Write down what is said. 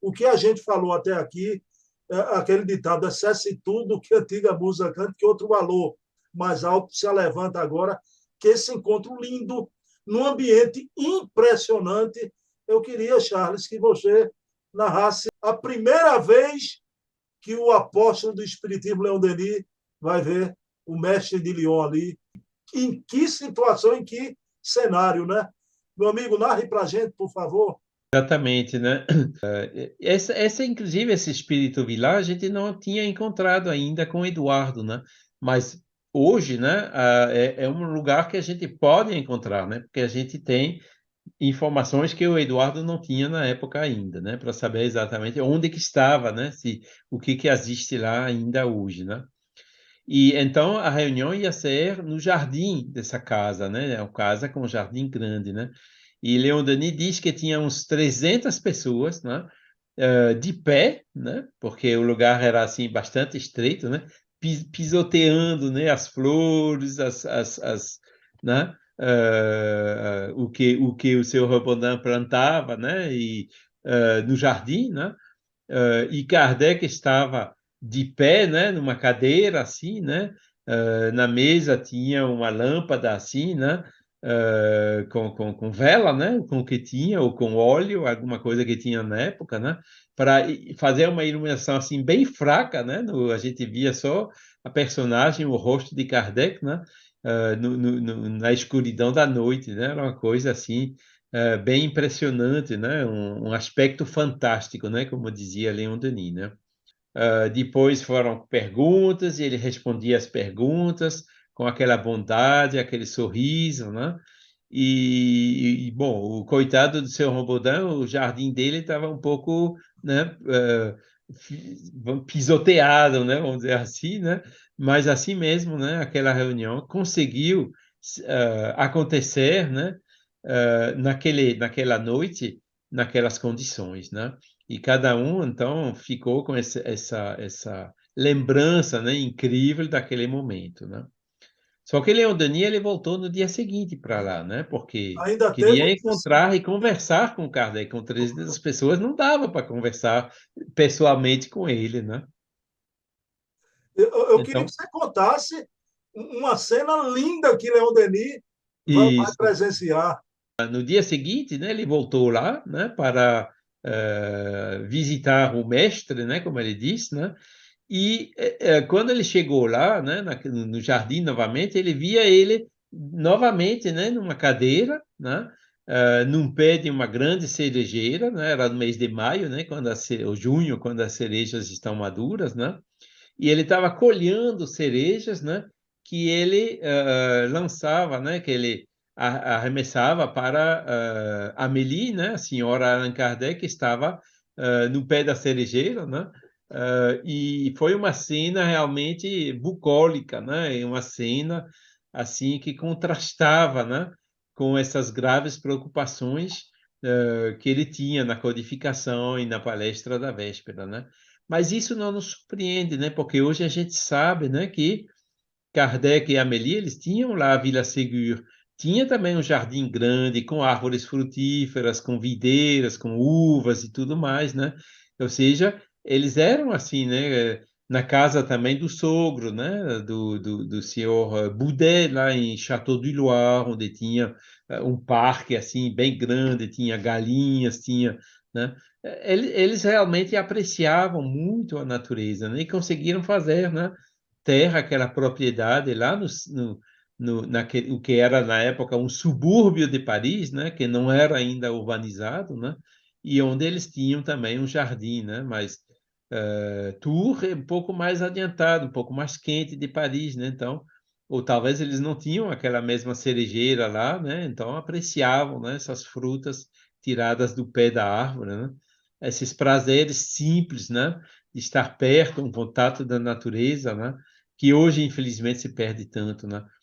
o que a gente falou até aqui, aquele ditado, acesse tudo que a antiga música canta, que outro valor mais alto se levanta agora, que esse encontro lindo, num ambiente impressionante. Eu queria, Charles, que você narrasse a primeira vez que o apóstolo do Espiritismo, Leon Denis, vai ver o mestre de Lyon ali. Em que situação, em que cenário, né? Meu amigo, narre para a gente, por favor. Exatamente, né? Inclusive, esse espírito vilão a gente não tinha encontrado ainda com o Eduardo, né? Mas hoje, né, é um lugar que a gente pode encontrar, né? Porque a gente tem informações que o Eduardo não tinha na época ainda, né? Para saber exatamente onde que estava, né? Se o que que existe lá ainda hoje, né? E então a reunião ia ser no jardim dessa casa, né? É uma casa com um jardim grande, né? E Leon Denis diz que tinha uns 300 pessoas, né? De pé, né? Porque o lugar era assim bastante estreito, né? Pisoteando, né? As flores, né? O que o seu Rambodin plantava, né? E no jardim, né? E Kardec estava de pé, né, numa cadeira assim, né, na mesa tinha uma lâmpada assim, né, com vela, né, com o que tinha, ou com óleo, alguma coisa que tinha na época, né, para fazer uma iluminação assim bem fraca, né, a gente via só a personagem, o rosto de Kardec, né, na escuridão da noite, né, era uma coisa assim bem impressionante, né? Um aspecto fantástico, né? Como dizia Leon Denis, né? Depois foram perguntas e ele respondia as perguntas com aquela bondade, aquele sorriso, né? Bom, o coitado do seu Robodão, o jardim dele estava um pouco, né? Pisoteado, né? Vamos dizer assim, né? Mas assim mesmo, né? Aquela reunião conseguiu acontecer, né? Naquela noite, naquelas condições, né? E cada um, então, ficou com essa lembrança, né, incrível daquele momento, né? Só que Leon Denis, ele voltou no dia seguinte para lá, né? Porque Ainda teve. queria encontrar e conversar com Kardec. Com 300 pessoas não dava para conversar pessoalmente com ele, né? Eu queria que Então, você contasse uma cena linda que Leon Denis vai isso. presenciar. No dia seguinte, né, ele voltou lá, né, para visitar o mestre, né, como ele disse, né? E quando ele chegou lá, né, no jardim novamente, ele via ele novamente, né, numa cadeira, né, num pé de uma grande cerejeira, né, era no mês de maio, né, ou junho, quando as cerejas estão maduras, né, e ele estava colhendo cerejas, né, que ele lançava, né, que ele arremessava para Amélie, né, a senhora Allan Kardec, que estava no pé da cerejeira, né, e foi uma cena realmente bucólica, né? Uma cena assim que contrastava, né? Com essas graves preocupações que ele tinha na codificação e na palestra da véspera, né? Mas isso não nos surpreende, né? Porque hoje a gente sabe, né? Que Kardec e Amélie, eles tinham lá a Vila Ségur, tinha também um jardim grande com árvores frutíferas, com videiras, com uvas e tudo mais, né? Ou seja, eles eram assim, né? Na casa também do sogro, né? Do senhor Boudet, lá em Château du Loir, onde tinha um parque assim bem grande, tinha galinhas, tinha, né? Eles realmente apreciavam muito a natureza, né? E conseguiram fazer, né? Terra, aquela propriedade lá o que era na época um subúrbio de Paris, né, que não era ainda urbanizado, né, e onde eles tinham também um jardim, né, mas Tours é um pouco mais adiantado, um pouco mais quente de Paris, né, então, ou talvez eles não tinham aquela mesma cerejeira lá, né, então apreciavam, né, essas frutas tiradas do pé da árvore, né, esses prazeres simples, né, de estar perto, um contato da natureza, né, que hoje, infelizmente, se perde tanto, né?